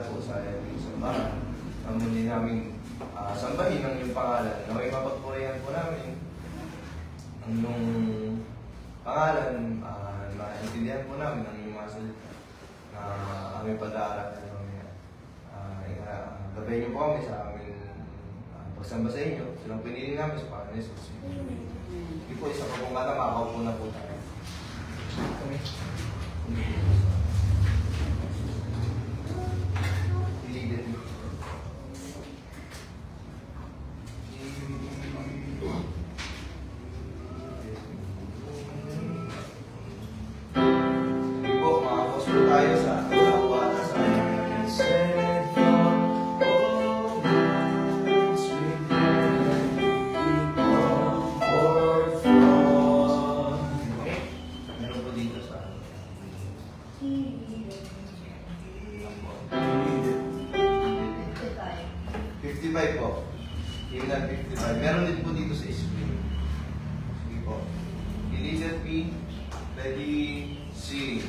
na po sa iyong sambahan. Muli namin sambahin ang iyong pangalan. Naway mapagpurihan po namin ang iyong pangalan. Maintindihan po namin ang iyong mga salita na aming pag-aaral. Gabay niyo po kami sa aming pagsamba sa inyo. Silang pinili namin sa Panginoon Jesus. Hindi po, isa pa pong kata, makakaupo na po tayo. Kami. Iligan. Sige po, makakapos po tayo sa ulang-ulang sa po. Himnan 55. Meron din po dito sa screen. Sige po. Iligan me. Ready, sing.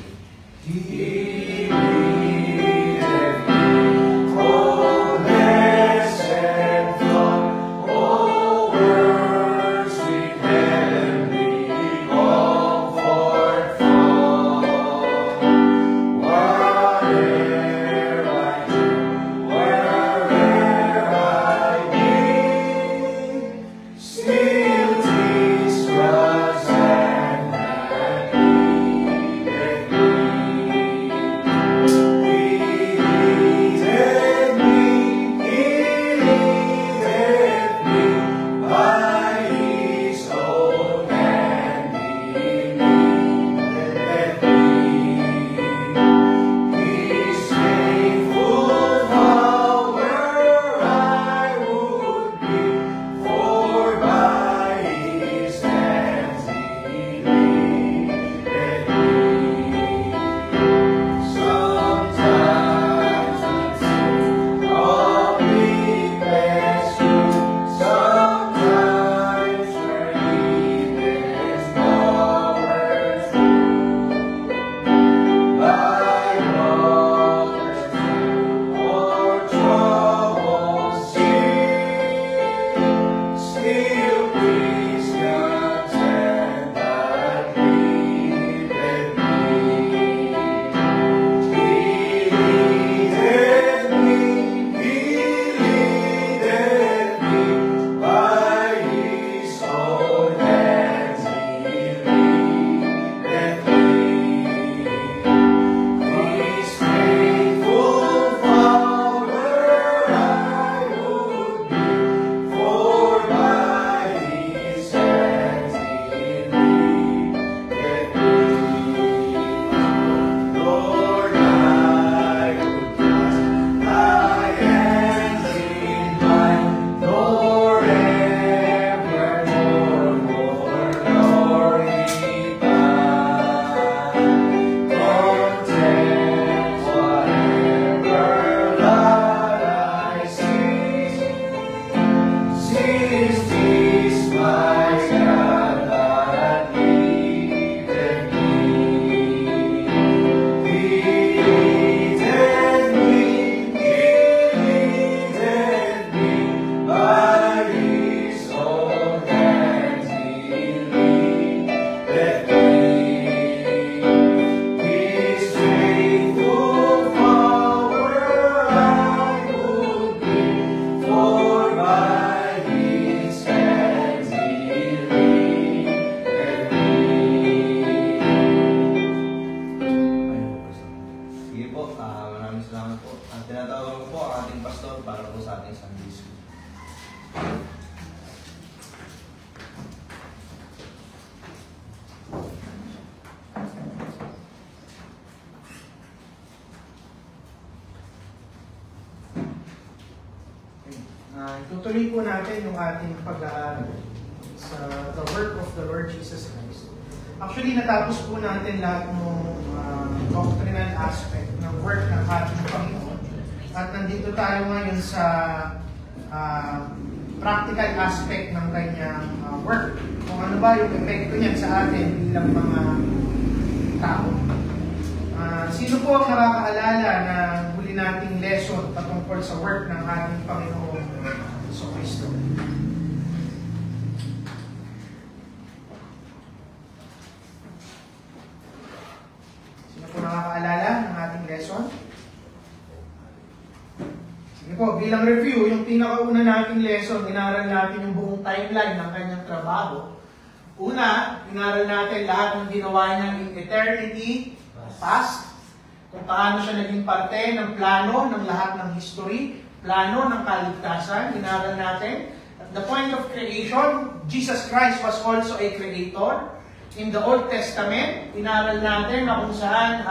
Tutuloy po natin yung ating pag-aaral sa the work of the Lord Jesus Christ. Actually, natapos po natin lahat ng doctrinal aspect ng work ng ating Panginoon. At nandito tayo ngayon sa practical aspect ng kanyang work. Kung ano ba yung epekto niyan sa atin bilang mga tao. Sino po ang nakakaalala na huli huli nating lesson patungkol sa work ng ating Panginoong Kristo. Sino po nakakaalala ng ating lesson? Sige po, bilang review, yung pinakauna nating lesson, inaral natin yung buong timeline ng kanyang trabaho. Una, inaral natin lahat ng ginawa niya in eternity past, kung paano siya naging parte ng plano ng lahat ng history, plano ng kaligtasan. Inaral natin at the point of creation, Jesus Christ was also a creator. In the Old Testament, inaral natin na kung saan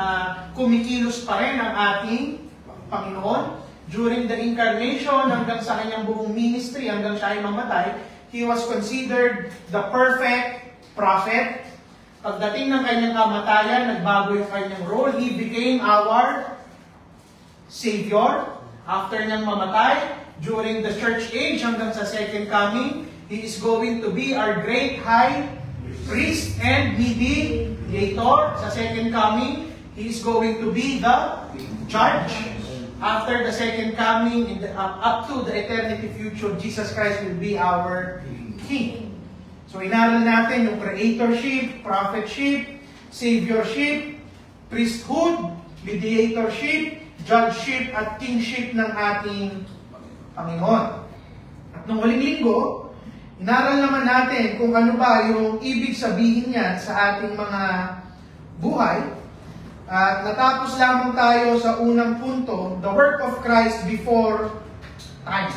kumikilos pa rin ang ating Panginoon. During the incarnation, hanggang sa kanyang buong ministry, hanggang siya ay mamatay, he was considered the perfect prophet. Pagdating ng kanyang kamatayan, nagbago yung kanyang role. He became our Savior. After niyang mamatay, during the church age, hanggang sa second coming, he is going to be our great high priest and mediator. Sa second coming, he is going to be the judge. After the second coming, up to the eternity future, Jesus Christ will be our King. So inaral natin yung creatorship, prophetship, saviorship, priesthood, mediatorship, judgeship, at kingship ng ating Panginoon. At nung huling linggo, inaral naman natin kung ano ba yung ibig sabihin niyan sa ating mga buhay. At natapos lamang tayo sa unang punto, the work of Christ before time.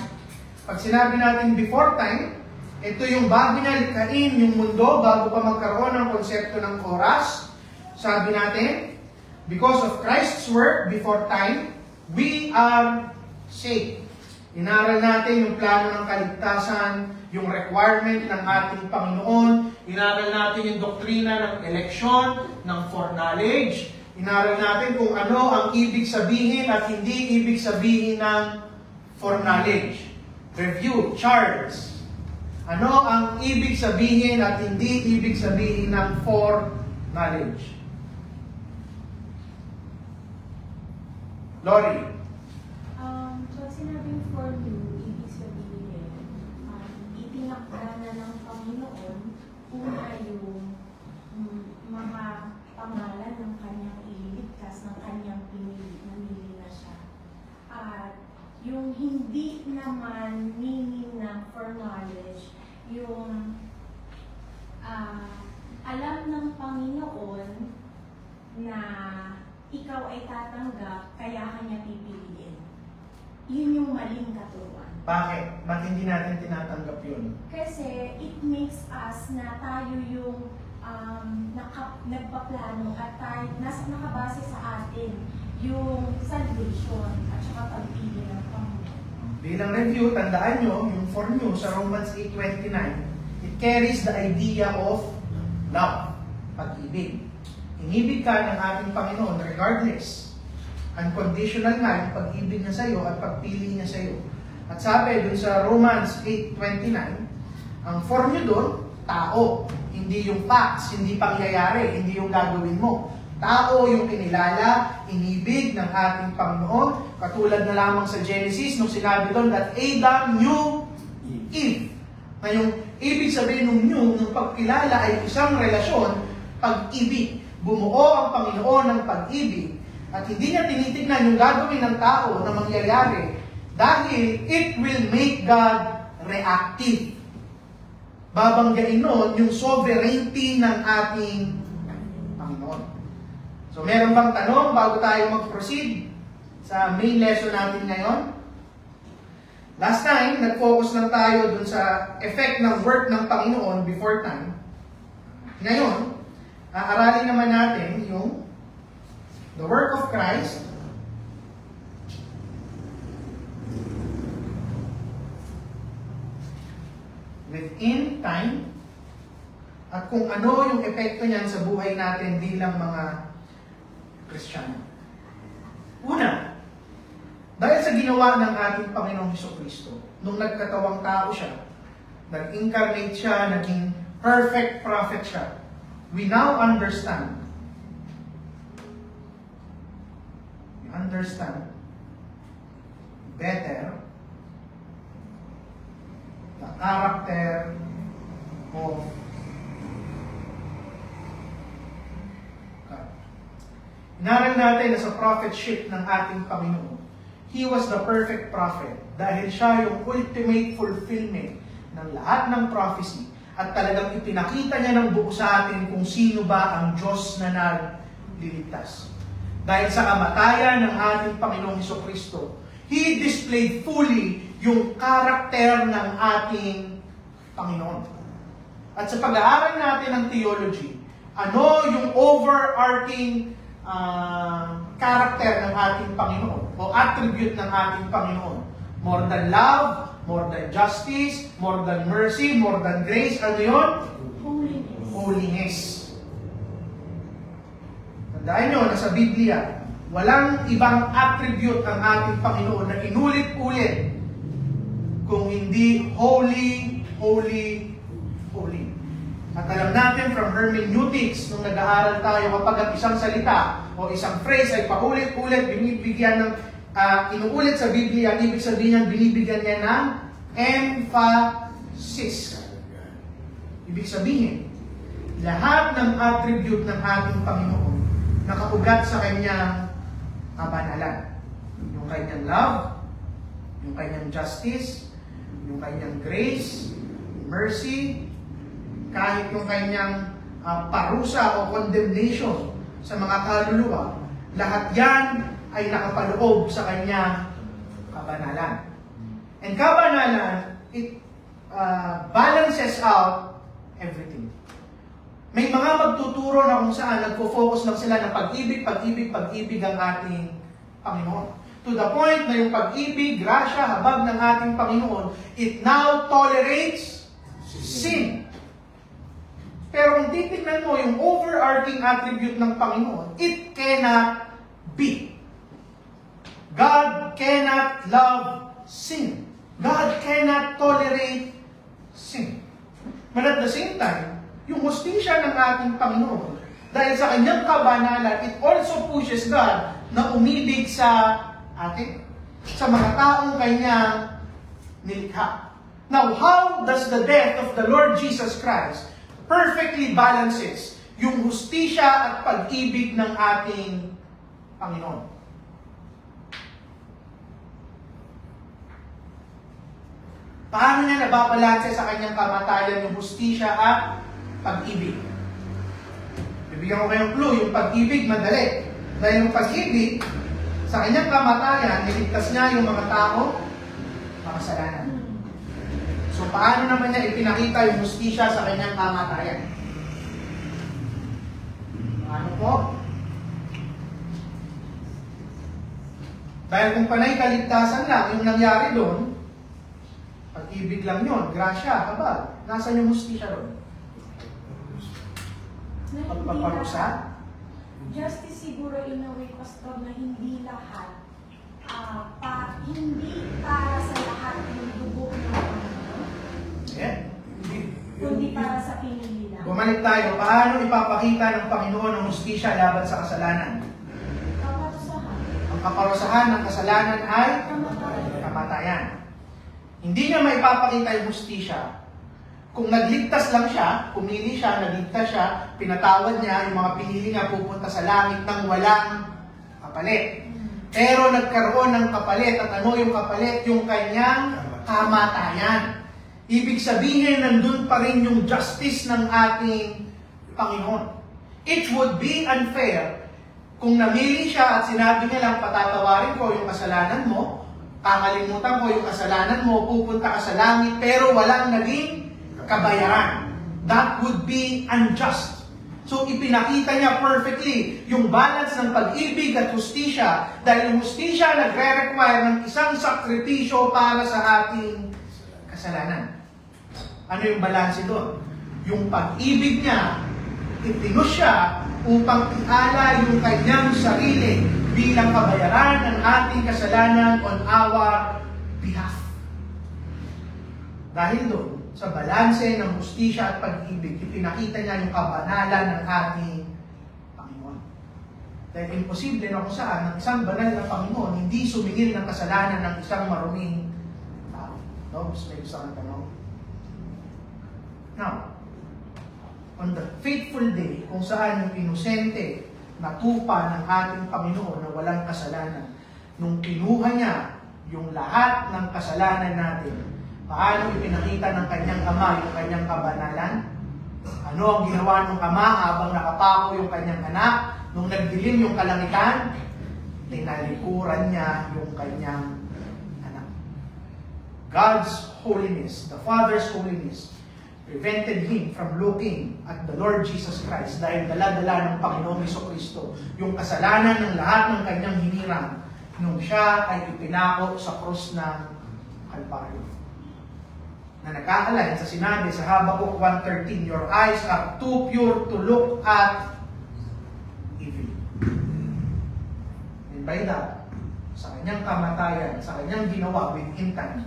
Pag sinabi natin before time, ito yung bago niya likhain yung mundo bago pa magkaroon ng konsepto ng oras. Sabi natin, because of Christ's work before time, we are saved. Inaral natin yung plano ng kaligtasan, yung requirement ng ating Panginoon. Inaral natin yung doktrina ng election, ng foreknowledge. Inaral natin kung ano ang ibig sabihin at hindi ibig sabihin ng foreknowledge. Review, Charles. Ano ang ibig sabihin at hindi ibig sabihin ng foreknowledge? Lori. Pag sinabing foreknew, ibig sabihin, itinakda na ng Panginoon una yung mga pangalan ng kanyang ililigtas, ng kanyang namili na siya. At yung hindi naman meaning ng foreknowledge, yung alam ng Panginoon na ikaw ay tatanggap, kaya kanya pipiliin. Yun yung maling katuruan. Bakit? Ba't hindi natin tinatanggap yun? Kasi it makes us na tayo yung nagpaplano at tayo, nakabase sa atin yung salvation at saka pagpili ng Panginoon. Bilang review, tandaan nyo, yung foreknew sa Romans 8:29, it carries the idea of love, pag-ibig. Inibig ka ng ating Panginoon regardless. Unconditional nga yung pag-ibig niya sa iyo at pagpili niya sa iyo. At sabi dun sa Romans 8:29, ang foreknew doon, tao. Hindi yung facts, hindi pangyayari, hindi yung gagawin mo. Tao yung kinilala, inibig ng ating Panginoon. Katulad na lamang sa Genesis, nung sinabi doon that Adam knew Eve. Ngayong ibig sabihin ng knew, ng pagkilala ay isang relasyon, pag-ibig. Bumuo ang Panginoon ng pag-ibig. At hindi niya tinitignan yung gagawin ng tao na mangyayari dahil it will make God reactive. Babanggain nun yung sovereignty ng ating Panginoon. So meron bang tanong bago tayo mag-proceed sa main lesson natin ngayon? Last time, nag-focus lang tayo dun sa effect ng work ng Panginoon before time. Ngayon, aaralin naman natin yung the work of Christ within time at kung ano yung epekto niyan sa buhay natin bilang mga Kristiyano. Una, dahil sa ginawa ng ating Panginoong Jesucristo, nung nagkatawang tao siya, nag-incarnate siya, naging perfect prophet siya, we now understand better the character of God. Inaral natin na sa prophetship ng ating Panginoon, He was the perfect prophet dahil siya yung ultimate fulfillment ng lahat ng prophecy at talagang ipinakita niya ng buo sa atin kung sino ba ang Diyos na nagliligtas. Dahil sa kamatayan ng ating Panginoong Hesukristo, He displayed fully yung karakter ng ating Panginoon. At sa pag-aaral natin ng theology, ano yung overarching character ng ating Panginoon o attribute ng ating Panginoon? More than love, more than justice, more than mercy, more than grace. Ano yun? Holiness. Holiness. Tandaan nyo na sa Biblia, walang ibang attribute ng ating Panginoon na inulit-ulit kung hindi holy, holy, holy. At alam natin from hermeneutics, nung nag-aaral tayo, kapag ang isang salita o isang phrase ay paulit-ulit, binibigyan ng inuulit sa Biblia, ang ibig sabihin niya, binibigyan niya ng emphasis. Ibig sabihin, lahat ng attribute ng ating Panginoon nakaugat sa kanyang kabanalan. Yung kanyang love, yung kanyang justice, yung kanyang grace, mercy, kahit yung kanyang parusa o condemnation sa mga kaluluwa, lahat yan ay nakapaloob sa kanyang kabanalan. And kabanalan, it balances out everything. May mga magtuturo na kung saan nagpo-focus lang sila ng pag-ibig, pag-ibig, pag-ibig ang ating Panginoon. To the point na yung pag-ibig, grasya, habag ng ating Panginoon, it now tolerates sin. Pero kung titignan mo yung overarching attribute ng Panginoon, it cannot be. God cannot love sin. God cannot tolerate sin. But at the same time, yung hustisya ng ating Panginoon, dahil sa kanyang kabanalan, it also pushes God na umibig sa atin, sa mga taong kanyang nilikha. Now, how does the death of the Lord Jesus Christ perfectly balances yung hustisya at pag-ibig ng ating Panginoon? Paano niya nababalanse sa kanyang kamatayan yung hustisya at pag-ibig? Bibigyan ko kayong clue, yung pag-ibig madali. Dahil yung pag-ibig, sa kanyang kamatayan, niligtas niya yung mga tao makasalanan. So, paano naman niya ipinakita yung hustisya sa kanyang kamatayan? Paano po? Dahil kung panay kaligtasan lang, yung nangyari doon, pag-ibig lang yun, grasya, kabal. Nasaan yung hustisya doon? Pagpaparusa? Justice siguro in a way, Pastor, na hindi lahat, hindi para sa lahat yung dugo ng Panginoon. Yeah. Kundi para sa pinili lang. Bumalik tayo. Paano ipapakita ng Panginoon ang hustisya laban sa kasalanan? Kaparusahan. Ang kaparusahan ng kasalanan ay kamatayan. Hindi niya maipapakita yung hustisya kung nagligtas lang siya, pumili siya, nagligtas siya, pinatawad niya, yung mga pinili niya pupunta sa langit nang walang kapalit. Pero nagkaroon ng kapalit. At ano yung kapalit? Yung kanyang kamatayan. Ibig sabihin, nandun pa rin yung justice ng ating Panginoon. It would be unfair kung namili siya at sinabi niya lang, patatawarin ko yung kasalanan mo, kakalimutan ko yung kasalanan mo, pupunta ka sa langit, pero walang naging kabayaran. That would be unjust. So, ipinakita niya perfectly yung balance ng pag-ibig at hustisya dahil yung hustisya nagre-require ng isang sakripisyo para sa ating kasalanan. Ano yung balance doon? Yung pag-ibig niya, itinus siya upang iala yung kanyang sarili bilang kabayaran ng ating kasalanan on our behalf. Dahil doon, sa balanse ng hustisya at pag-ibig, ipinakita niya yung kabanalan ng ating Panginoon. Dahil imposible na kung saan ng isang banal na Panginoon hindi sumingil ng kasalanan ng isang maruming tao. No? May gusto kang tanong? Now, on the faithful day, kung saan yung inosente na tupa ng ating Panginoon na walang kasalanan, nung kinuha niya yung lahat ng kasalanan natin, paano ipinakita ng kanyang ama yung kanyang kabanalan? Ano ang ginawa ng ama habang nakapako yung kanyang anak? Nung nagdilim yung kalangitan, tinalikuran niya yung kanyang anak. God's holiness, the Father's holiness, prevented him from looking at the Lord Jesus Christ dahil dala-dala ng Panginoong Jesucristo yung kasalanan ng lahat ng kanyang hinirang nung siya ay ipinako sa krus ng Kalbaryo. Na nag-aalay sa sinabi sa Habakkuk 1:13, your eyes are too pure to look at evil. And by that, sa kanyang kamatayan, sa kanyang ginawa with intent,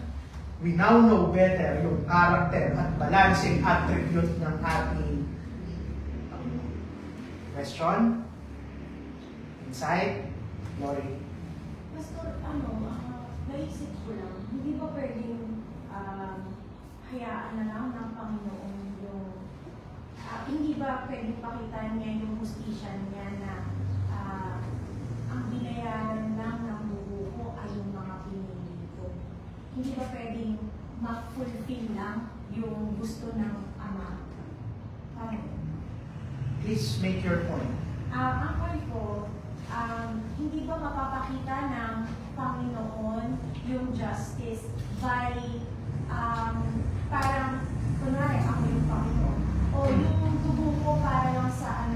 we now know better yung character at balancing attribute ng ating question? Insight? Lori? Pastor, naisip ko lang, hindi ba pwedeng hayaan na lang ng Panginoon yung hindi ba pwedeng pakita niya yung hustisya niya na ang binayaran lang ng buho ko ay yung mga pinili ko? Hindi ba pwedeng ma-fulfill lang yung gusto ng Ama? Please make your point. Ang point ko, hindi ba mapapakita ng Panginoon yung justice by parang, kunwari, ako yung Panginoon. O yung tubo ko para lang sa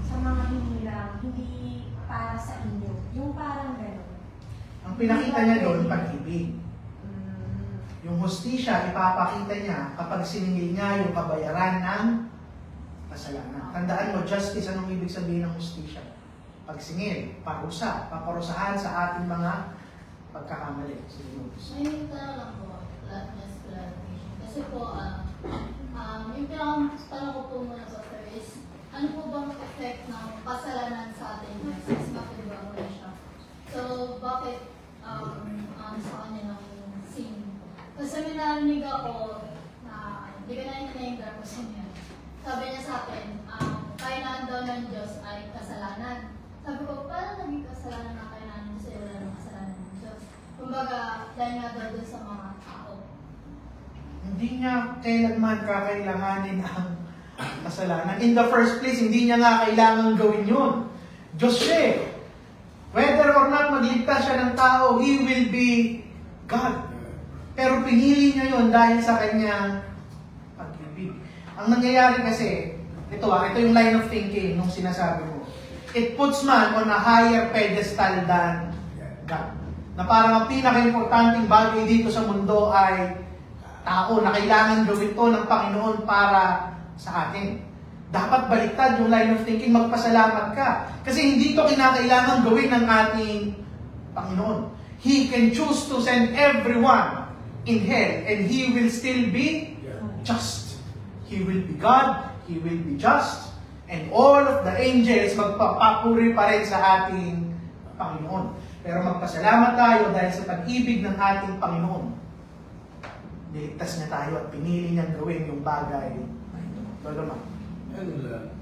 sa mga hinirang, hindi para sa inyo. Yung parang gano'n. Ang pinakita niya doon, pag-ibig. Yung hustisya, ipapakita niya kapag siningil niya yung kabayaran ng kasalanan. Tandaan mo, justice, anong ibig sabihin ng hustisya? Pagsingil, parusa, paparusahan sa ating mga pagkakamali. May lang po, last clarification. Kasi po, yung pinakatanong ko po muna sa sir is, ano po bang effect ng kasalanan sa ating message? Bakit ba muna siya? So, bakit sa kanya ng sin? Kasi may narinig ako na, hindi ka na-name ko sa niya. Sabi niya sa akin, kainaan daw ng Diyos ay kasalanan. Sabi ko, paano naging kasalanan na kainaan Diyos ay wala ng kasalanan ng Diyos? Kumbaga, dahil nga daw dun sa mga tao. Hindi niya kailanman kakailanganin ang kasalanan. In the first place, hindi niya nga kailangan gawin yun. Diyos siya eh. Whether or not magligtas siya ng tao, He will be God. Pero pinili niya yun dahil sa kanyang pag-ibig. Ang nangyayari kasi, ito yung line of thinking nung sinasabi mo. It puts man on a higher pedestal than God. Na parang ang pinaka-importanting bagay dito sa mundo ay tao na kailangan gawin ito ng Panginoon para sa atin. Dapat baliktad yung line of thinking, magpasalamat ka. Kasi hindi ito kinakailangan gawin ng ating Panginoon. He can choose to send everyone in hell and He will still be just. He will be God, He will be just, and all of the angels magpapapuri pa rin sa ating Panginoon. Pero magpasalamat tayo dahil sa pag-ibig ng ating Panginoon. Niligtas niya tayo at pinili niyang gawin yung bagay na ito. Lolo Ma. Ano lang,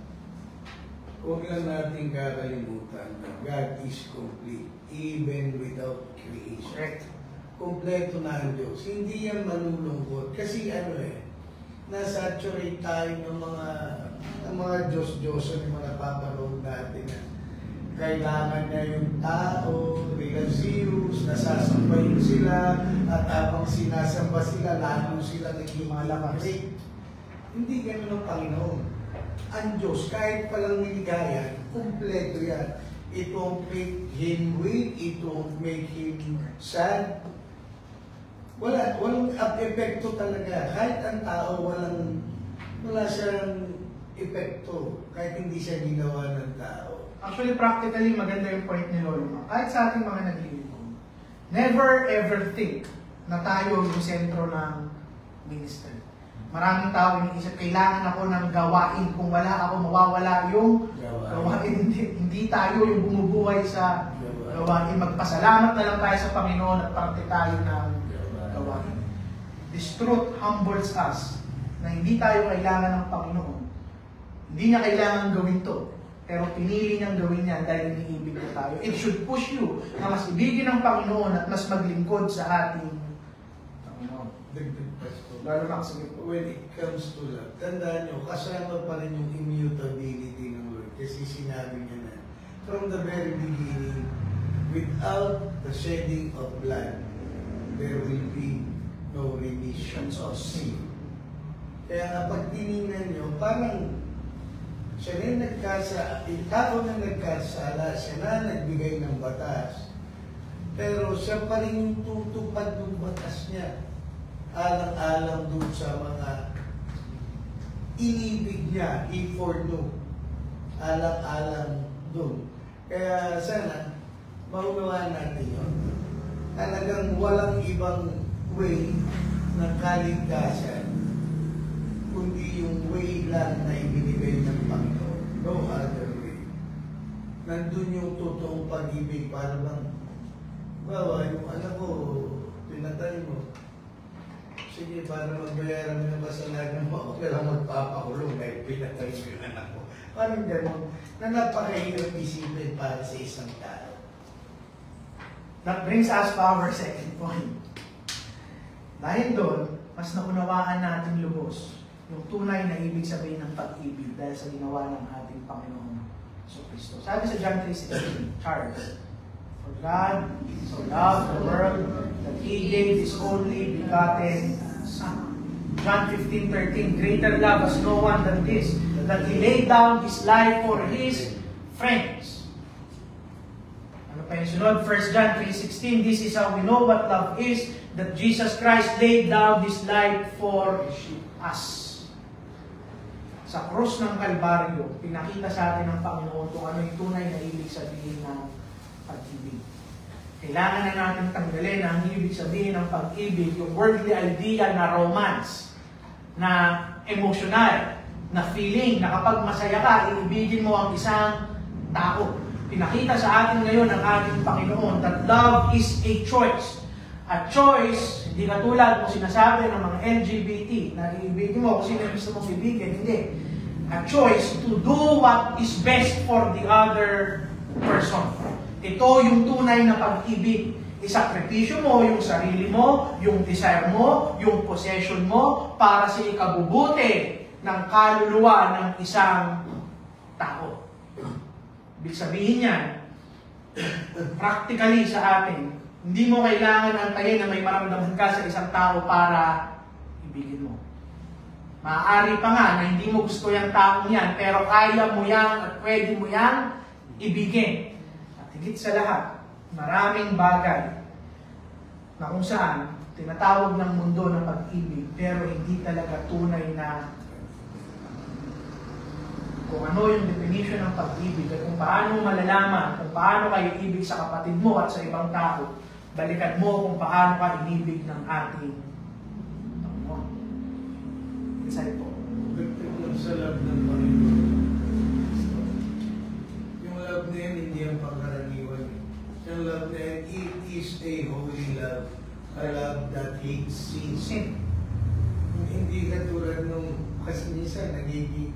huwag lang natin kakalimutan na God is complete, even without creation. Correct. Kompleto na ang Diyos. Hindi yan malulungkot. Kasi nasaturate tayo ng mga Diyos-Diyosan yung mga papanood natin na kailangan niya yung tao, religious, nasasambahin sila, at habang sinasamba sila, lalo sila naging malakas. Hindi ganun ang Panginoon. Ang Diyos, kahit palang niligayan, kumpleto yan. It won't make Him weak, it won't make Him sad. Walang epekto talaga. Kahit ang tao, wala siyang epekto, kahit hindi siya ginawa ng tao. Actually, practically, maganda yung point ni Lolo Ma. Kahit sa ating mga naglilingkod, never ever think na tayo yung sentro ng ministry. Maraming tao iniisip, kailangan ako ng gawain. Kung wala ako, mawawala yung gawain. Hindi tayo yung bumubuhay sa gawain. Magpasalamat na lang tayo sa Panginoon at parte tayo ng gawain. This truth humbles us na hindi tayo kailangan ng Panginoon. Hindi niya kailangan gawin to. Pero pinili niyang gawin niya dahil iniibig niya tayo. It should push you na mas ibigin ng Panginoon at mas maglingkod sa ating Panginoon. Dagdag Pasko. Lalo na kasi When it comes to love, tandaan nyo, kasama pa rin yung immutability ng Lord. Kasi sinabi niya na, from the very beginning, without the shedding of blood, there will be no remission of sin. Kaya kapag tinignan nyo, parang siya na yung tao na nagkasala, siya na nagbigay ng batas. Pero siya pa rin yung tutupad ng batas niya. Alang-alang dun sa mga inibig niya, he foreknew. Alang-alang dun. Kaya sana, maunawaan natin yun. Talagang walang ibang way ng kaligtasan, kundi yung way lang na ibinigay ng Panginoon. No other way. Nandun yung totoong pag-ibig para bang, bawa, yung anak ko, pinatay mo. Sige, para magbayaran mo ng kasalanan mo, ako kailang magpapakulong dahil pinatay mo yung anak ko. Parang gano'n, na napakahirap isipin para sa isang tao. That brings us to our second point. Dahil doon, mas naunawaan natin lubos yung tunay na ibig sabihin ng pag-ibig dahil sa ginawa ng ating Panginoon so Kristo. Sabi sa John 3:16, Charles, for God so loved the world that He gave His only begotten Son. John 15:13, greater love has no one than this, that He laid down His life for His friends. Ano pa yung sunod? 1 John 3:16, this is how we know what love is, that Jesus Christ laid down His life for us. Sa krus ng Kalbaryo, pinakita sa atin ng Panginoon kung ano yung tunay na ibig sabihin ng pag-ibig. Kailangan na natin tanggalin ang ibig sabihin ng pag-ibig, yung worldly idea na romance, na emotional, na feeling, na kapag masaya ka, iibigin mo ang isang tao. Pinakita sa atin ngayon ng ating Panginoon that love is a choice. A choice, hindi katulad kung sinasabi ng mga LGBT na iibigin mo kung sino gusto mong ibigin, hindi. A choice to do what is best for the other person. Ito yung tunay na pag-ibig. Isakripisyo mo yung sarili mo, yung desire mo, yung possession mo para sa ikabubuti ng kaluluwa ng isang tao. Ibig sabihin yan, practically sa atin, hindi mo kailangan antayin na may maramdaman ka sa isang tao para ibigin mo. Maaari pa nga na hindi mo gusto yung taong yan, pero kaya mo yan at pwede mo yan ibigin. At higit sa lahat, maraming bagay na kung saan tinatawag ng mundo ng pag-ibig, pero hindi talaga tunay na kung ano yung definition ng pag-ibig at kung paano malalaman, kung paano kayo ibig sa kapatid mo at sa ibang tao, balikan mo kung paano ka inibig ng ating Panginoon. Inside po. Dagdag lang sa love ng Panginoon. Yung love na yan, hindi ang pangkaraniwan. Yung love na yan, it is a holy love. A love that hates sin. Hindi katulad nung, kasi minsan nagiging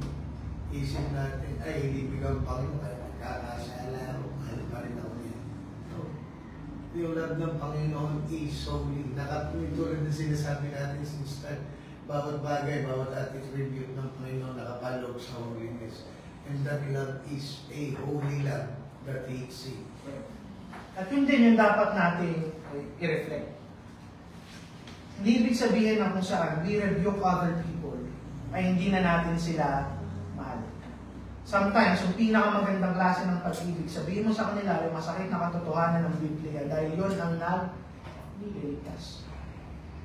isip natin, ay, hindi bigang Panginoon, ay magkakasala ako, mahal pa rin ako yan. No. Yung love ng Panginoon is holy. Tulad na sinasabi natin since time, bawat bagay, bawat attribute ng Panginoon nakapalog sa holiness. And that love is a holy love that hates sin. At yun din yung dapat natin i-reflect. Hindi ibig sabihin na kung saan we rebuke other people ay hindi na natin sila mahal. Sometimes, yung pinakamagandang klase ng pag-ibig, sabihin mo sa kanila yung masakit na katotohanan ng Biblia dahil yun ang nag-liligtas.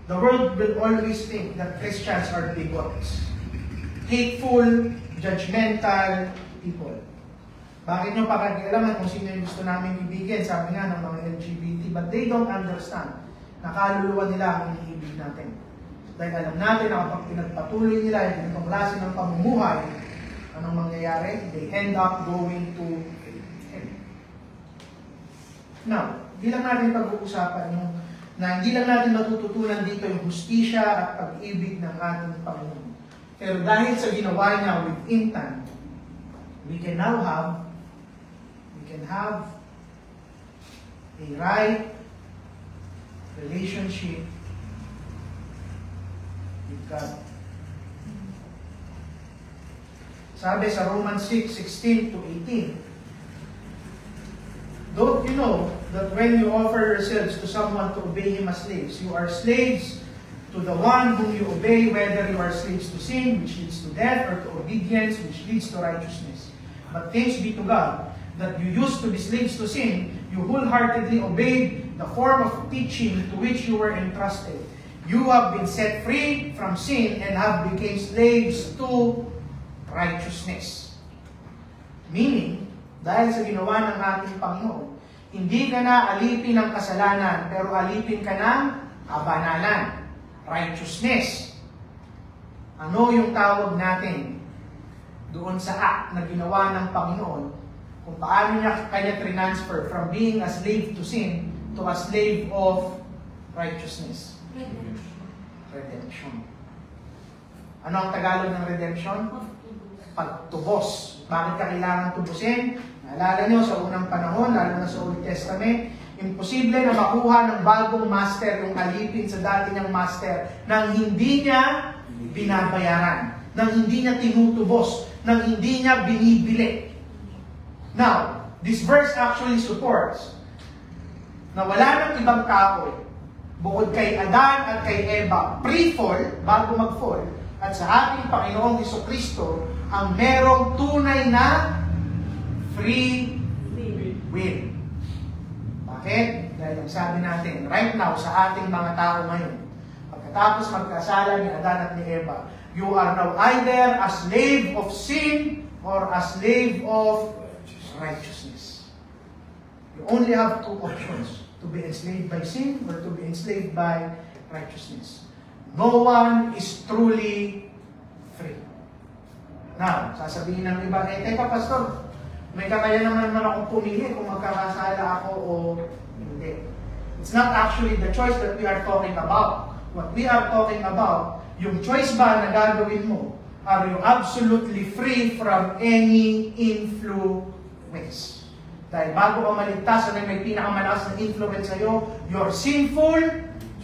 The world will always think that Christians are bigots, hateful, judgmental people. Bakit nyo pakikialaman kung sino yung gusto namin ibigin? Sabi nga ng mga LGBT, but they don't understand na kaluluwa nila ang iniibig natin. Dahil alam natin na kapag pinagpatuloy nila yung ganitong klase ng pamumuhay, anong mangyayari? They end up going to hell. Now, hindi lang natin pag-uusapan yung na hindi lang natin matututunan dito yung hustisya at pag-ibig ng ating Panginoon. Pero dahil sa ginawa niya with intent, we can have a right relationship with God. Sabi sa Romans 6:16 to 18, don't you know that when you offer yourselves to someone to obey him as slaves, you are slaves to the one whom you obey, whether you are slaves to sin, which leads to death, or to obedience, which leads to righteousness. But thanks be to God that you used to be slaves to sin, you wholeheartedly obeyed the form of teaching to which you were entrusted. You have been set free from sin and have become slaves to righteousness. Meaning, dahil sa ginawa ng ating Panginoon, hindi ka na alipin ng kasalanan, pero alipin ka ng kabanalan, righteousness. Ano yung tawag natin doon sa act na ginawa ng Panginoon, kung paano niya kanya transfer from being a slave to sin to a slave of righteousness? Redemption. Ano ang Tagalog ng redemption? Pagtubos. Bakit ka kailangan tubusin? Naalala nyo sa unang panahon, lalo na sa Old Testament, imposible na makuha ng bagong master yung alipin sa dati niyang master nang hindi niya binabayaran, nang hindi niya tinutubos, nang hindi niya binibili. Now, this verse actually supports na wala ng ibang tao bukod kay Adan at kay Eva, pre-fall, bago mag-fall, at sa ating Panginoong Jesucristo, ang merong tunay na free will. Bakit? Dahil ang sabi natin, right now, sa ating mga tao ngayon, pagkatapos magkasala ni Adan at ni Eva, you are now either a slave of sin or a slave of righteousness. You only have two options, to be enslaved by sin or to be enslaved by righteousness. No one is truly free. Now, sasabihin ng iba, teka pastor, may kakayanan naman akong pumili kung magkakasala ako o hindi. It's not actually the choice that we are talking about. What we are talking about, yung choice ba na gagawin mo, are you absolutely free from any influence? Dahil bago ka maligtas, may pinakamalakas na influence sa'yo, your sinful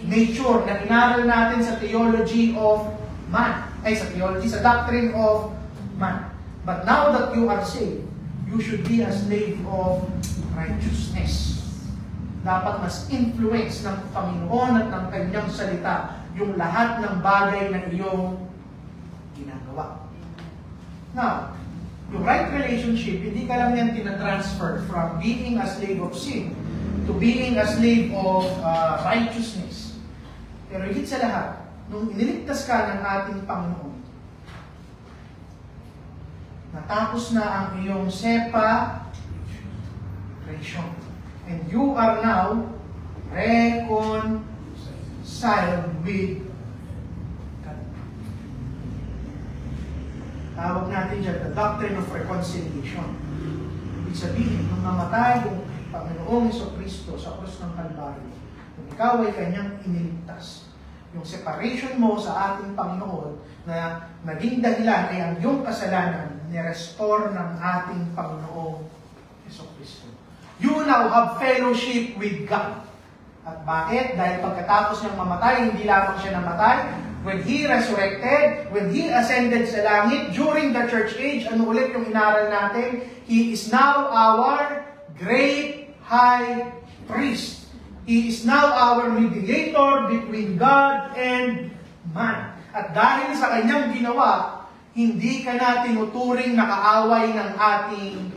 nature na inaral natin sa theology of man. Sa doctrine of man. But now that you are saved, you should be a slave of righteousness. Dapat mas influence ng Panginoon at ng kanyang salita yung lahat ng bagay na iyong ginagawa. Now, yung right relationship, hindi ka lang yan tinatransfer from being a slave of sin to being a slave of righteousness. Pero higit sa lahat, nung iniligtas ka ng ating Panginoon, natapos na ang iyong separation. And you are now reconciled with God. Tawag natin dyan, the doctrine of reconciliation. Ibig sabihin, nung namatay yung Panginoong Jesucristo sa krus ng Kalbaryo, kung ikaw ay kanyang iniligtas, yung separation mo sa ating Panginoon na naging dahilan ay ang iyong kasalanan ni-restore ng ating Panginoong Jesucristo. You now have fellowship with God. At bakit? Dahil pagkatapos niyang mamatay, hindi lamang siya namatay. When He resurrected, when He ascended sa langit, during the church age, ano ulit yung inaral natin? He is now our great high priest. He is now our mediator between God and man. At dahil sa kanyang ginawa, hindi ka na tinuturing na kaaway ng ating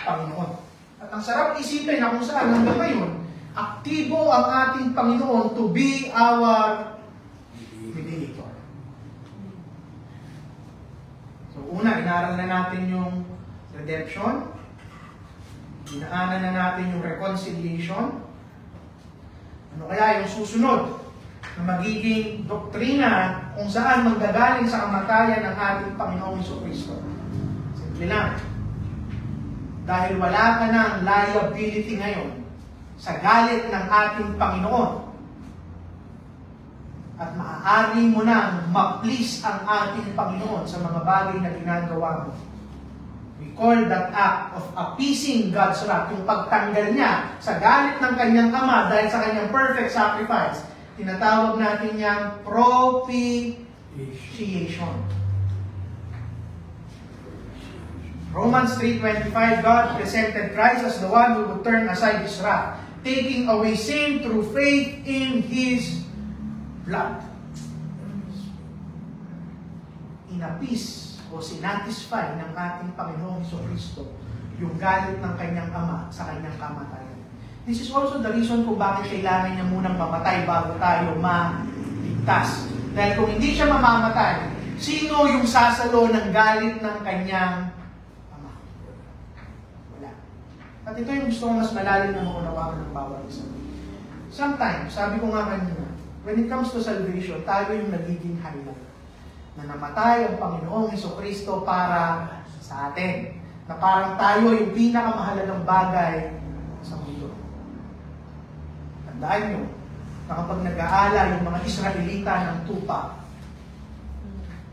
Panginoon. At ang sarap isipin na kung saan hanggang ngayon, aktibo ang ating Panginoon to be our mediator. So una, inaral na natin yung redemption. Inaanan na natin yung reconciliation. Ano kaya yung susunod na na magiging doktrina kung saan manggagaling sa kamatayan ng ating Panginoong Jesucristo. Simple lang. Dahil wala ka ng liability ngayon sa galit ng ating Panginoon. At maaari mo nang ma-please ang ating Panginoon sa mga bagay na ginagawa mo. We call that act of appeasing God's wrath, yung pagtanggal niya sa galit ng kanyang Ama dahil sa kanyang perfect sacrifice. Tinatawag natin niyang propitiation. Romans 3:25, God presented Christ as the one who would turn aside His wrath, taking away sin through faith in His blood. Inapis o sinatisfy ng ating Panginoong Jesucristo yung galit ng kanyang Ama sa kanyang kamatayan. This is also the reason kung bakit kailangan niya munang mamatay bago tayo maligtas. Dahil kung hindi siya mamamatay, sino yung sasalo ng galit ng kanyang Ama? Wala. At ito yung gusto ko mas malalim na maunawaan ng bawat isa. Sometimes, sabi ko nga kanina, when it comes to salvation, tayo yung nagiging highlight. Na namatay ang Panginoong Jesucristo para sa atin. Na parang tayo yung pinakamahalagang bagay sa mundo. Tandaan nyo, na kapag nag-aala yung mga Israelita ng tupa,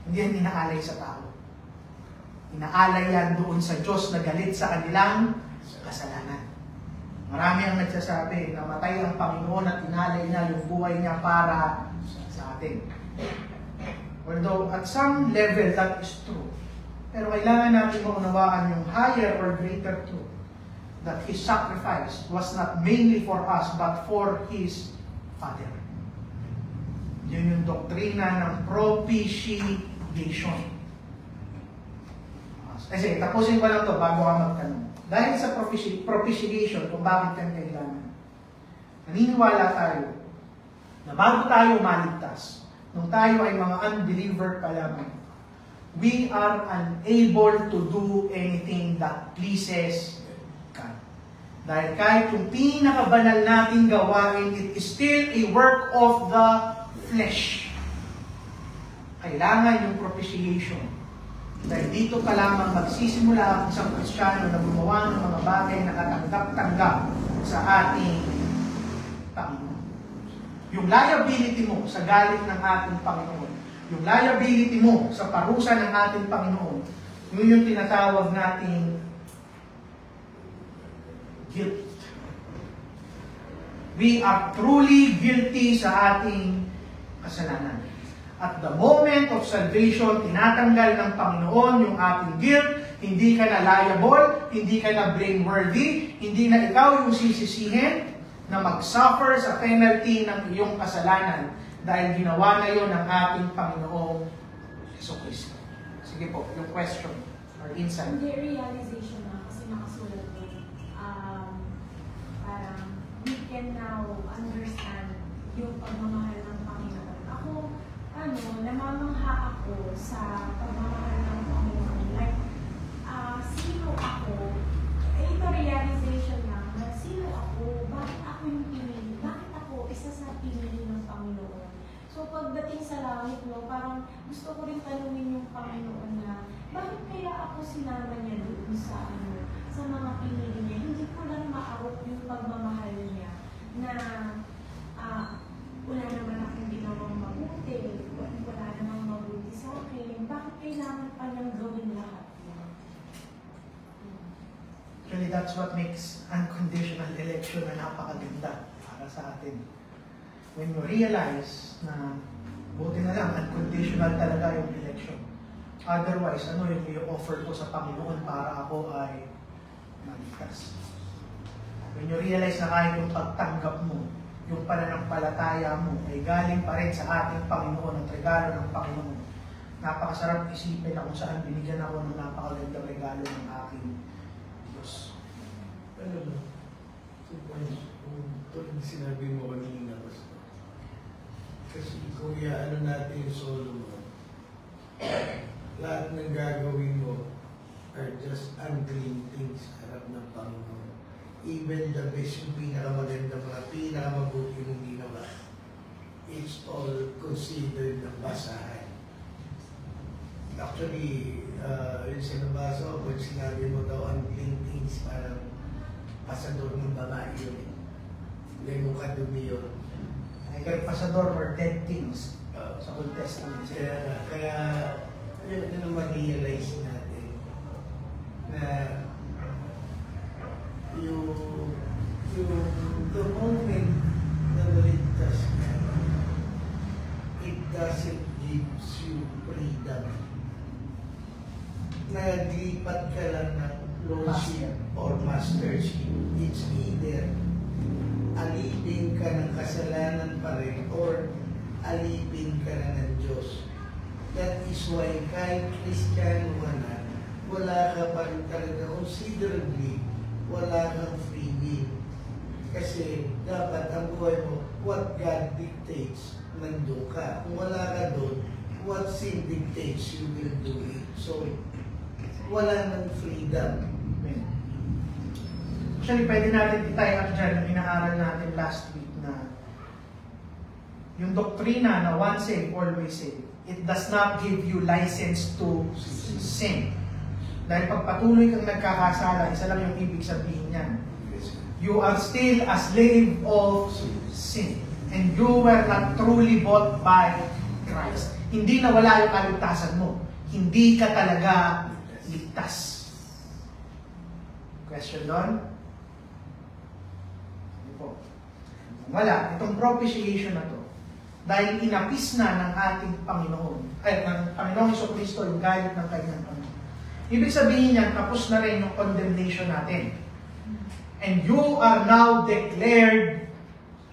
hindi yan inaalay sa tao. Inaalay yan doon sa Diyos na galit sa kanilang kasalanan. Marami ang nagsasabi, namatay ang Panginoon at inalay niya yung buhay niya para sa atin. Although at some level that is true. Pero kailangan natin maunawaan yung higher or greater truth. That His sacrifice was not mainly for us but for His Father. Yun yung doktrina ng propitiation. Kasi tapusin ko lang to bago ka magtanong. Dahil sa propitiation, kung bakit yan kailangan, naniniwala tayo na bago tayo maligtas, nung tayo ay mga unbeliever pa lamang, we are unable to do anything that pleases God. Dahil kahit yung pinakabanal nating gawain, it is still a work of the flesh. Kailangan yung propitiation. Dahil dito ka lamang magsisimula ang isang Kristiyano na gumawa ng mga bagay na katanggap-tanggap sa ating Panginoon. Yung liability mo sa galit ng ating Panginoon, yung liability mo sa parusa ng ating Panginoon, yun yung tinatawag nating guilt. We are truly guilty sa ating kasalanan. At the moment of salvation, tinatanggal ng Panginoon yung ating guilt, hindi ka na liable, hindi ka na blameworthy, hindi na ikaw yung sisisihin na mag-suffer sa penalty ng iyong kasalanan dahil ginawa na yun ng ating Panginoong Jesucristo. Sige po, yung question or insight. Hindi realization na kasi nakasulat din. Parang we can now understand yung pagmamahal ng Panginoon. Ako, namamangha ako sa pagmamahal ng Panginoon. Like, sino ako? Ito realization lang na sino ako? Bakit ako yung pinili? Bakit ako isa sa pinili ng Panginoon? So, pagdating sa langit, parang gusto ko rin tanungin yung Panginoon na bakit kaya ako sinama niya doon sa mga pinili niya? Hindi ko lang maarok yung pagmamahal niya na wala naman akong ginawang mabuti, wala namang mabuti sa akin. Bakit kailangan pa niyang gawin lahat yan? Actually, that's what makes unconditional election na napakaganda para sa atin. When you realize na buti na lang, unconditional talaga yung election. Otherwise, ano yung i-offer ko sa Panginoon para ako ay maligtas? When you realize na kahit yung pagtanggap mo, yung pananampalataya mo ay galing pa rin sa ating Panginoon, ang regalo ng Panginoon. Napakasarap isipin na kung saan binigyan ako ng napakagandang regalo ng aking Diyos. Ano ba? Tulad ng sinabi mo kanina, Pastor. Kasi kung iaano natin yung Solomon, lahat ng gagawin mo are just unclean things sa harap ng Panginoon. Even the best, yung pinakamaganda, mga pinakamabuti mong ginawa, it's all considered ng basahan. Actually, yung sinabasa ko, pag sinabi mo daw unclean things, parang pasador ng babae yun. Hindi mo kadumi yun. Kaya pasador or dead things sa Old Testament. Kaya yun ang ma-realize natin na the moment na naligtas ka, it doesn't give you freedom. Naglipat ka lang ng lordship or mastership. It's either alipin ka ng kasalanan pa rin or alipin ka na ng Diyos. That is why kahit Kristiyano ka na, wala ka pa rin talaga considerably, wala kang free will. Kasi dapat ang buhay mo, what God dictates, nandun ka. Kung wala ka doon, what sin dictates, you will do it. So, wala nang freedom. Actually, pwede natin i-tie up dyan yung inaaral natin last week na yung doktrina na once saved, always saved. It does not give you license to sin. Dahil pag patuloy kang nagkakasala, isa lang yung ibig sabihin niyan. You are still a slave of sin. And you were not truly bought by Christ. Hindi na wala yung kaligtasan mo. Hindi ka talaga ligtas. Question doon? Wala. Itong propitiation na to, dahil inapis na ng ating Panginoon, ng Panginoong Jesucristo yung galit ng kanyang Panginoon. Ibig sabihin niyan, tapos na rin yung condemnation natin. And you are now declared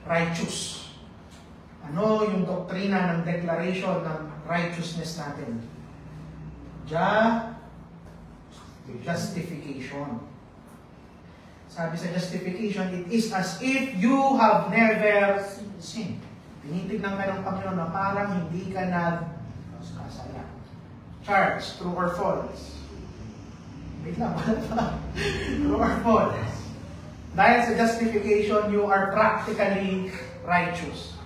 righteous. Ano yung doktrina ng declaration ng righteousness natin? Justification. Sabi sa justification, it is as if you have never sinned. Tinitignan ka ng Panginoon na parang hindi ka nagkasala. Charge, true or false? Wait lang, wala pa. True or false? Dahil sa justification, you are practically righteous.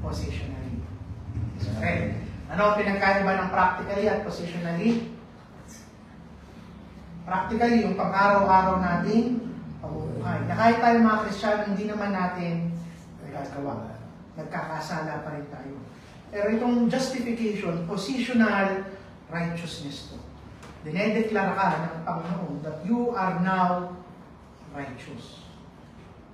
Positionally. Okay. Ano ang pinagkaiba ng practically at positionally? Practically, yung pang-araw-araw nating pamumuhay. Na kahit tayo mga Kristiyano, hindi naman natin nagagawa. Nagkakasala pa rin tayo. Pero itong justification, positional righteousness to. Dinedeklara ka ng Panginoon that you are now righteous.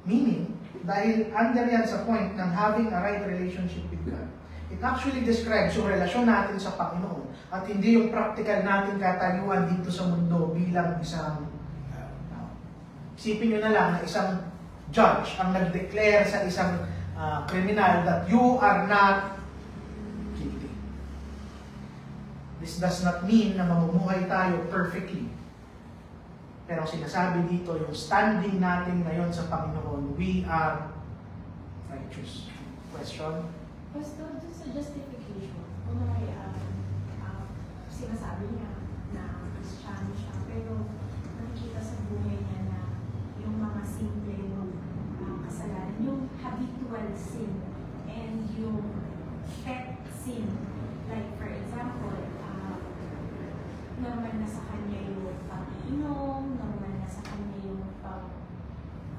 Meaning, dahil under yan sa point ng having a right relationship with God, it actually describes yung relasyon natin sa Panginoon at hindi yung practical natin katayuan dito sa mundo bilang isang isipin nyo na lang na isang judge ang nag-declare sa isang criminal that you are not guilty. This does not mean na mamumuhay tayo perfectly. Pero sinasabi dito, yung standing natin ngayon sa Panginoon, we are righteous. Question? Pastor, dun sa justification, kung may sinasabi niya na Kristiyano siya, pero nakikita sa buhay niya na yung mga simple kasalanan, yung habitual sin, and yung pet sin. Like for example, normal na sa kanya yung pag-iinom, normal na sa kanya yung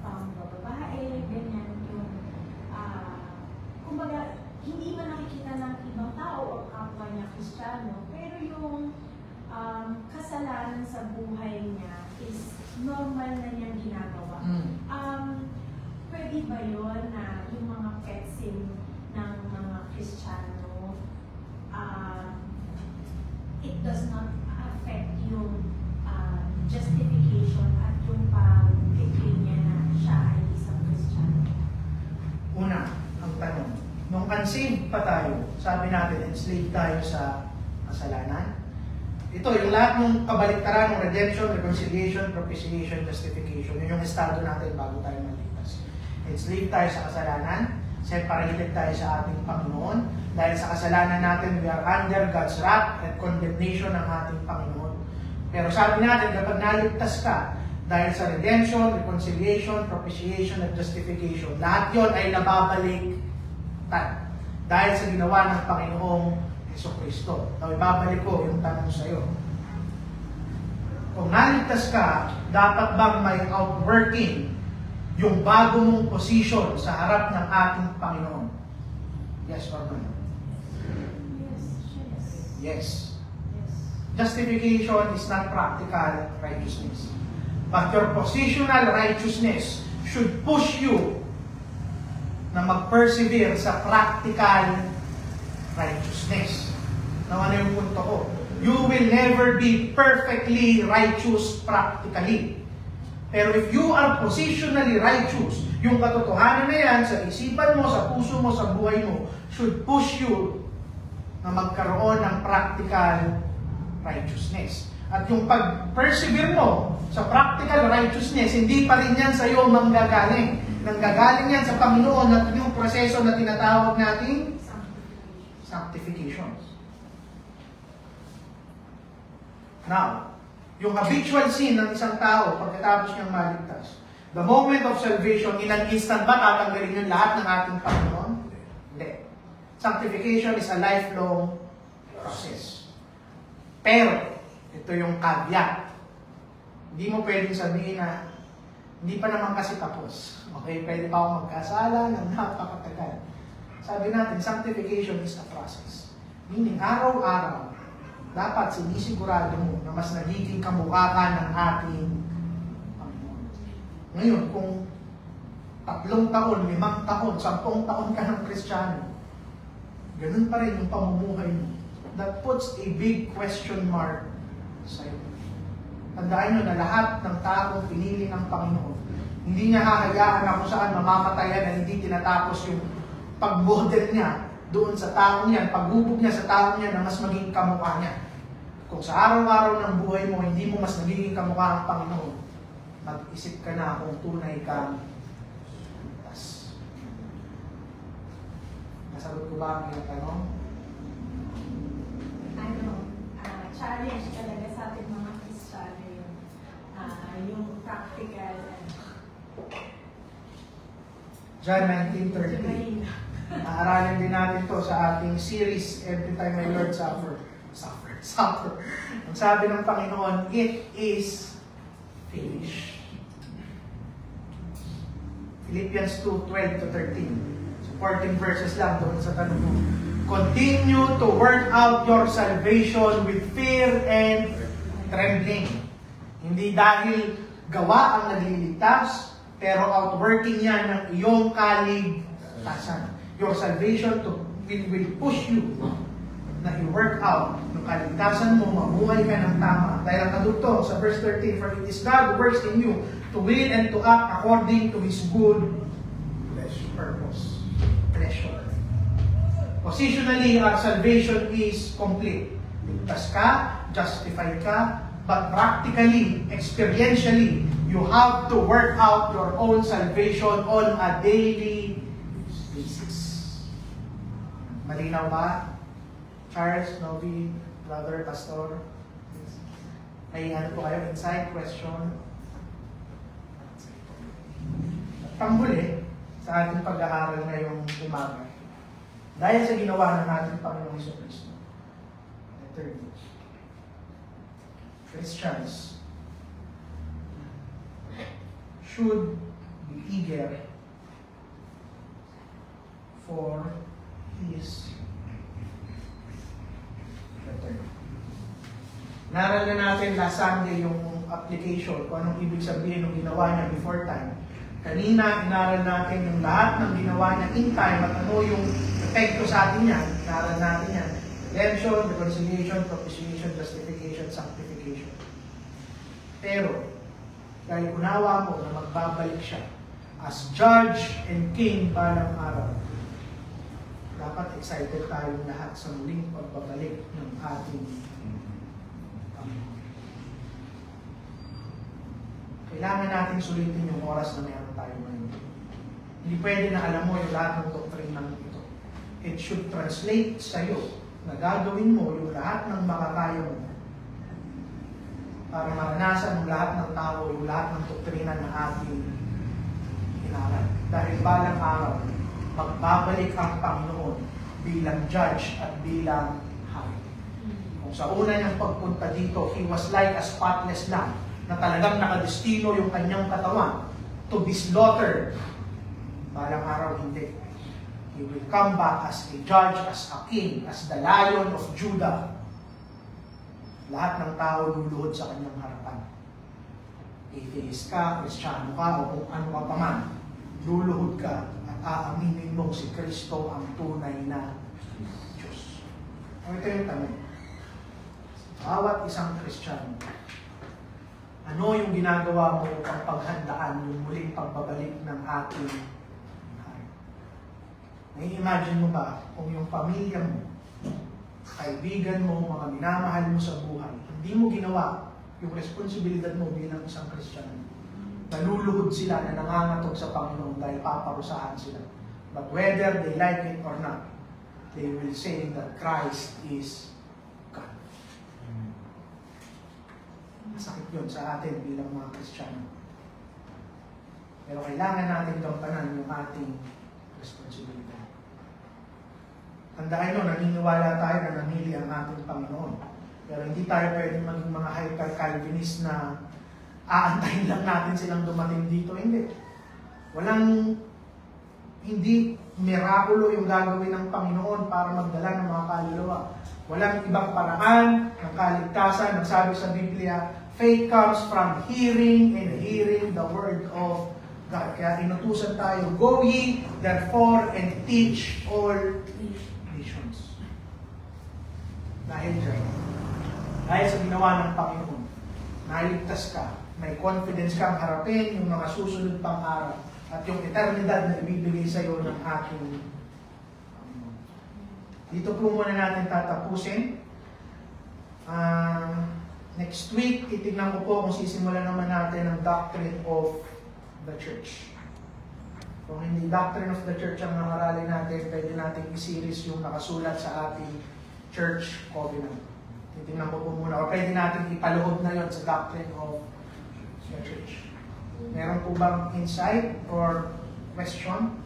pang-babae, ganyan yung kumbaga, hindi man nakikita ng ibang tao o kapwa niya Kristiyano, pero yung kasalanan sa buhay niya is normal na niyang ginagawa. Pwede ba yun na yung mga pet sin ng mga Kristiyano, it does not affect yung justification at yung pag-declare niya na siya ay isang Kristiyano? Una, ang tanong, nung unsaved pa tayo, sabi natin, enslaved tayo sa kasalanan. Ito, yung lahat ng kabaliktaran ng redemption, reconciliation, propitiation, justification, yun yung estado natin bago tayo maligtas. Enslaved tayo sa kasalanan, separated tayo sa ating Panginoon, dahil sa kasalanan natin, we are under God's wrath and condemnation ng ating Panginoon. Pero sabi natin, kapag naligtas ka, Dahil sa redemption, reconciliation, propitiation, at justification, lahat yon ay nababalik dahil sa ginawa ng Panginoong Jesucristo. Now, ibabalik ko yung tanong sa iyo. Kung naligtas ka, dapat bang may outworking yung bago mong position sa harap ng ating Panginoon? Yes or no? Yes. Justification is not practical righteousness. But your positional righteousness should push you na mag-persevere sa practical righteousness. Now, ano yung punto ko? You will never be perfectly righteous practically. Pero if you are positionally righteous, yung katotohanan na yan sa isipan mo, sa puso mo, sa buhay mo, should push you na magkaroon ng practical righteousness. At yung pag-persevere mo sa practical righteousness, hindi pa rin yan sa iyo manggagaling. Nanggagaling yan sa Panginoon at yung proseso na tinatawag nating sanctification. Now, yung habitual sin ng isang tao pagkatapos niyang maligtas, the moment of salvation, in an instant ba tatanggalin yung lahat ng ating Panginoon? Hindi. Sanctification is a lifelong process. Pero, ito yung caveat. Hindi mo pwedeng sabihin na hindi pa naman kasi tapos. Okay, pwede pa akong magkasala ng napakatagal. Sabi natin, sanctification is a process. Meaning, araw-araw, dapat sinisigurado mo na mas nagiging kamukha ka ng ating Panginoon. Ngayon, kung 3 taon, 5 taon, 10 taon ka ng Kristiyano, ganun pa rin yung pamumuhay mo. That puts a big question mark sa iyo. Tandaan nyo na lahat ng taong pinili ng Panginoon, hindi niya hahayaan na kung saan mamamatayan na hindi tinatapos yung pag-model niya doon sa taong yan, paghubog niya sa taong yan na mas maging kamukha niya. Kung sa araw-araw ng buhay mo, hindi mo mas nagiging kamukha ang Panginoon, mag-isip ka na kung tunay kang ligtas. Nasagot ko ba ang iyong tanong? Challenge talaga sa ating mga Kristiyano yung practical. John 19:30. Aaralin din natin to sa ating series, Every Time My Lord Suffer. Ang sabi ng Panginoon, it is finished. Philippians 2:12-13. So 14 verses lang doon sa tanong mo. Continue to work out your salvation with fear and trembling. Hindi dahil gawa ang nagliligtas, pero outworking yan ng iyong kaligtasan. Your salvation will push you na i-work out ng kaligtasan mo, mabuhay ka ng tama. Dahil ang kadugtong sa verse 13, for it is God who works in you to will and to act according to His good purpose. Pleasure. Positionally, our salvation is complete. Ligtas ka, justified ka, but practically, experientially, you have to work out your own salvation on a daily basis. Malinaw ba? Charles, Novi, brother, pastor? May ano po kayo? Insight, question? Panghuli sa ating pag-aaral ngayong umaga. Dahil sa ginawa ng ating Panginoong Jesucristo. Third, Christians should be eager for His return. Naral na natin last Sunday yung application, kung anong ibig sabihin ng ginawa niya before time. Kanina, inaral natin yung lahat ng ginawa niya in time at ano yung epekto sa atin yan. Inaral natin yan. Redemption, reconciliation, propitiation, justification, sanctification. Pero, dahil unawa mo na magbabalik siya as judge and king balang araw, dapat excited tayong lahat sa muling pagbabalik ng ating Panginoon. Kailangan natin sulitin yung oras na meron tayo ngayon. Hindi pwede na alam mo yung lahat ng doktrinang ito. It should translate sa iyo na gagawin mo yung lahat ng makakaya mo para maranasan ng lahat ng tao yung lahat ng doktrina na ating inaral. Dahil balang araw, magbabalik ang Panginoon bilang judge at bilang hari. Kung sa una niyang pagpunta dito, He was like a spotless lamb na talagang nakadestino yung kanyang katawan to be slaughtered. Balang araw, hindi. He will come back as a judge, as a king, as the Lion of Judah. Lahat ng tao luluhod sa kanyang harapan. Atheist ka, Kristiyano ka, o kung ano ka pa man, luluhod ka at aaminin mong si Kristo ang tunay na Diyos. Ito yung tanong. Bawat isang Kristiyano, ano yung ginagawa mo upang paghandaan yung muling pagbabalik ng ating hari? Nai-imagine mo ba kung yung pamilya mo, kaibigan mo, mga minamahal mo sa buhay, hindi mo ginawa yung responsibilidad mo bilang isang Kristiyano? Naluluhod sila na nangangatog sa Panginoon dahil paparusahan sila. But whether they like it or not, they will say that Christ is God. Masakit yun sa atin bilang mga Kristiyano. Pero kailangan natin gampanan yung ating responsibilidad. Tandaan nyo, naniniwala tayo na namili ang ating Panginoon. Pero hindi tayo pwedeng maging mga hyper-Calvinist na aantayin lang natin silang dumating dito. Hindi. Hindi mirakulo yung gagawin ng Panginoon para magdala ng mga kaluluwa. Walang ibang paraan ng kaligtasan. Nagsabi sa Biblia, faith comes from hearing and hearing the word of God. Kaya inutusan tayo, go ye therefore and teach all nations. Dahil dyan, dahil sa ginawa ng Panginoon, naligtas ka, may confidence kang harapin yung mga susunod pang araw at yung eternidad na ibibigay sa iyo ng ating Panginoon. Dito po muna natin tatapusin. Next week, titignan ko po kung sisimulan naman natin ang doctrine of the church. Kung hindi doctrine of the church ang nangaralin natin, pwede natin i-series yung nakasulat sa ating church covenant. Titignan ko po muna. O pwede natin ipaluhod na yon sa doctrine of the church. Meron po bang insight or question?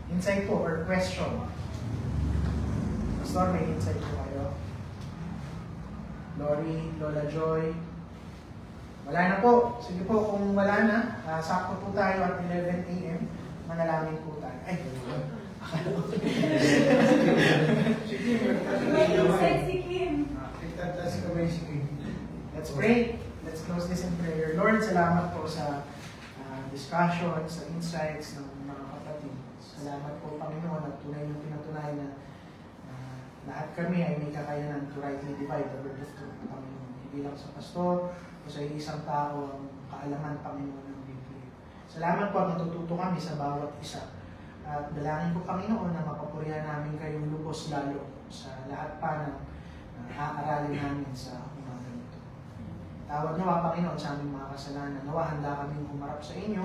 Insight po or question? Pastor, may insight po kayo? Lori, Lola Joy? Wala na po. Sige po, kung wala na, sakto po tayo at 11 a.m. Manalangin po tayo. Ay, let's pray. Let's close this in prayer. Lord, salamat po sa discussion, sa insights ng mga kapatid. Salamat po, Panginoon, at tunay na pinatunayan na lahat kami ay may kakayanan to rightly divide the word of truth, Panginoon. Hindi lang sa pastor o sa isang tao ang kaalaman, Panginoon, ng Biblia. Salamat po at natututo kami sa bawat isa. At dalangin ko, Panginoon, na mapapurihan namin kayong lubos lalo sa lahat pa ng aaralin namin sa umaga nito. Tawad nawa, Panginoon, sa aming mga kasalanan. Nawa, handa kaming humarap sa inyo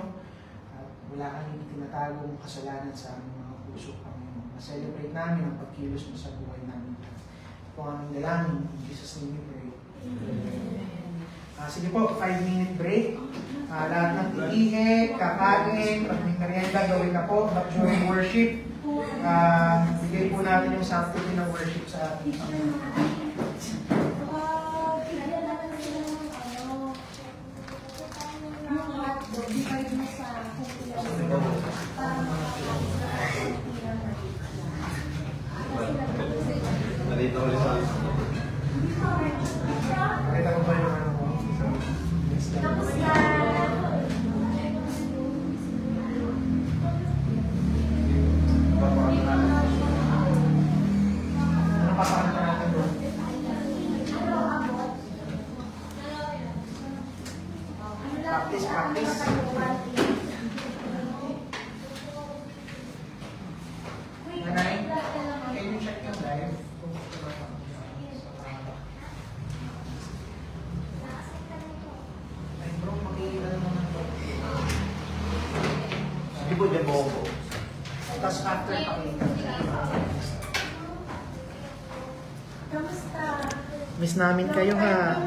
at wala kaming tinatagong kasalanan sa aming mga puso, Panginoon. Na-celebrate namin ang pagkilos mo sa buhay namin. Ito ang aming dalangin. In Jesus' name we pray. Sige po, 5-minute break. Lahat ng iihe, kakain, pag may merienda, gawin na po. But during worship, bigay po natin yung sanctity ng worship sa ating Panginoon. Nalito ulit sa akin. Nakita ko ba yung ano mo? Tapos na. Ano papakanta natin doon? Practice. Nanay, can you check yung live? Ay bro, mag-iilan naman po. Hindi po dyan mo ko. Tapos after pakita. Miss namin kayo ha.